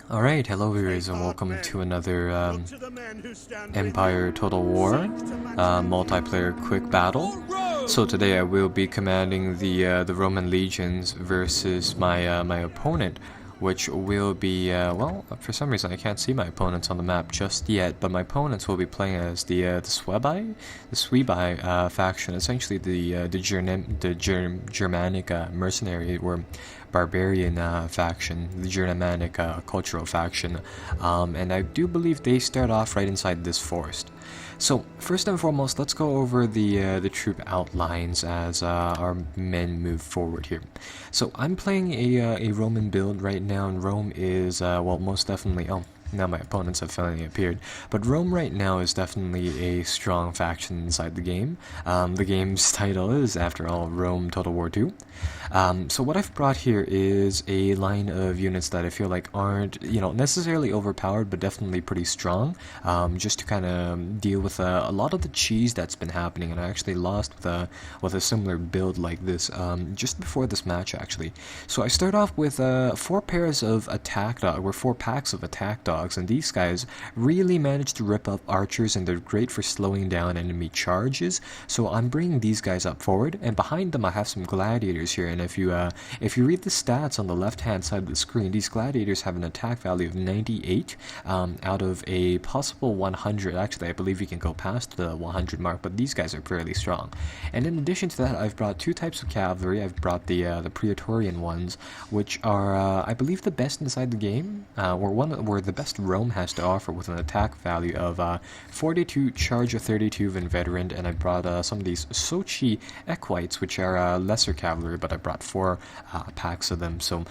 Alright, hello viewers and welcome to another Empire Total War multiplayer quick battle. So today I will be commanding the Roman legions versus my opponent, which will be well, for some reason I can't see my opponents on the map just yet, but my opponents will be playing as the Suebi faction, essentially the Germanic mercenary or barbarian faction, the Germanic cultural faction, and I do believe they start off right inside this forest. So first and foremost, let's go over the troop outlines as our men move forward here. So I'm playing a Roman build right now, and Rome is well, most definitely. Oh, now my opponents have finally appeared. But Rome right now is definitely a strong faction inside the game. The game's title is, after all, Rome Total War 2. So what I've brought here is a line of units that I feel like aren't, necessarily overpowered, but definitely pretty strong, just to kind of deal with a lot of the cheese that's been happening. And I actually lost with a similar build like this just before this match, actually. So I start off with 4 pairs of attack dogs, or 4 packs of attack dogs, and these guys really manage to rip up archers, and they're great for slowing down enemy charges. So I'm bringing these guys up forward, and behind them I have some gladiators here. And if you read the stats on the left hand side of the screen, these gladiators have an attack value of 98 out of a possible 100. Actually, I believe you can go past the 100 mark, but these guys are fairly strong. And in addition to that, I've brought 2 types of cavalry. I've brought the Praetorian ones, which are I believe the best inside the game, or the best Rome has to offer, with an attack value of 42 charge, of 32 and veteran. And I brought some of these Sochi Equites, which are lesser cavalry, but I brought 4 packs of them. So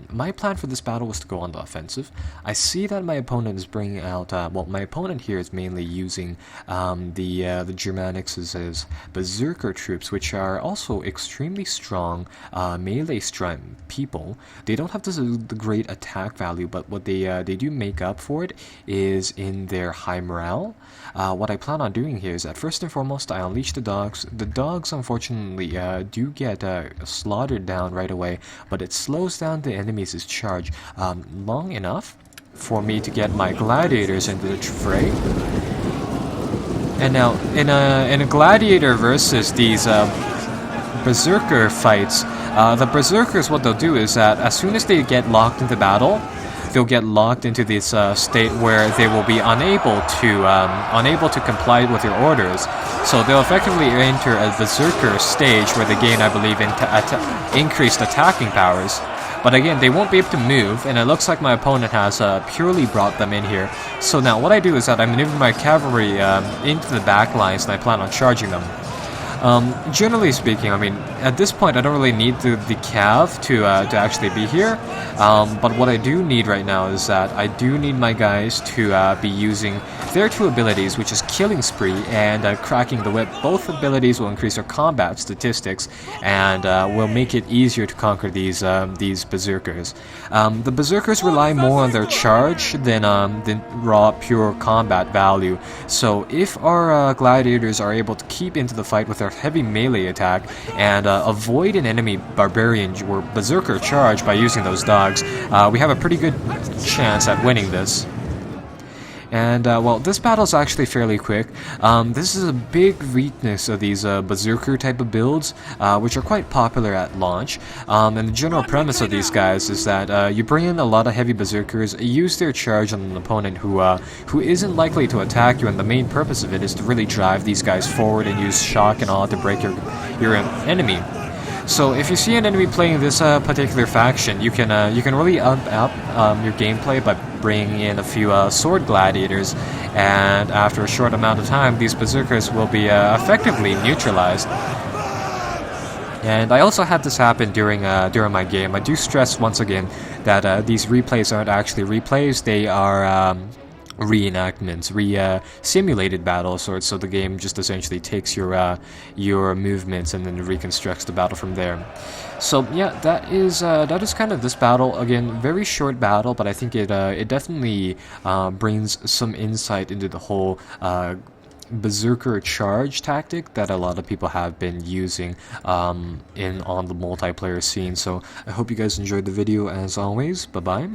my plan for this battle was to go on the offensive. I see that my opponent is bringing out, well, my opponent here is mainly using the Germanics as berserker troops, which are also extremely strong melee people. They don't have the great attack value, but what they do make up for it is in their high morale. What I plan on doing here is that first and foremost, I unleash the dogs. The dogs, unfortunately, do get slaughtered down right away, but it slows down the enemy's charge long enough for me to get my gladiators into the fray. And now, in a gladiator versus these berserker fights, the berserkers, what they'll do is that as soon as they get locked into battle, they'll get locked into this state where they will be unable to comply with your orders. So they'll effectively enter a berserker stage where they gain, I believe, increased attacking powers. But again, they won't be able to move, and it looks like my opponent has purely brought them in here. So now what I do is that I maneuver my cavalry into the back lines, and I plan on charging them. Generally speaking, I mean, at this point I don't really need the cav to actually be here, but what I do need right now is that I do need my guys to be using their 2 abilities, which is Killing Spree and Cracking the Whip. Both abilities will increase their combat statistics and will make it easier to conquer these berserkers. The berserkers rely more on their charge than raw pure combat value. So if our gladiators are able to keep into the fight with their heavy melee attack and avoid an enemy barbarian or berserker charge by using those dogs, we have a pretty good chance at winning this. And, well, this battle is actually fairly quick. This is a big weakness of these berserker type of builds, which are quite popular at launch. And the general premise of these guys is that you bring in a lot of heavy berserkers, use their charge on an opponent who isn't likely to attack you, and the main purpose of it is to really drive these guys forward and use shock and awe to break your enemy. So if you see an enemy playing this particular faction, you can really up your gameplay by bringing in a few sword gladiators, and after a short amount of time, these berserkers will be effectively neutralized. And I also had this happen during my game. I do stress once again that these replays aren't actually replays; they are reenactments, simulated battle of sorts. So the game just essentially takes your movements and then reconstructs the battle from there. So yeah, that is kind of this battle. Again, very short battle, but I think it definitely brings some insight into the whole berserker charge tactic that a lot of people have been using on the multiplayer scene. So I hope you guys enjoyed the video. As always, bye bye.